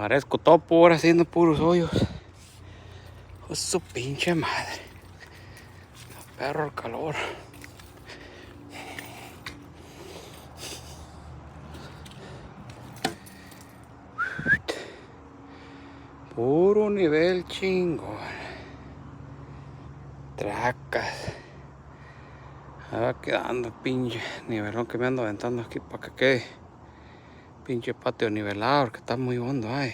Parezco topo ahora haciendo puros hoyos. Pues su pinche madre. Perro el calor. Puro nivel chingón. Tracas. Ahí va quedando pinche nivelón que me ando aventando aquí para que quede pinche patio nivelado, porque está muy hondo. Ay.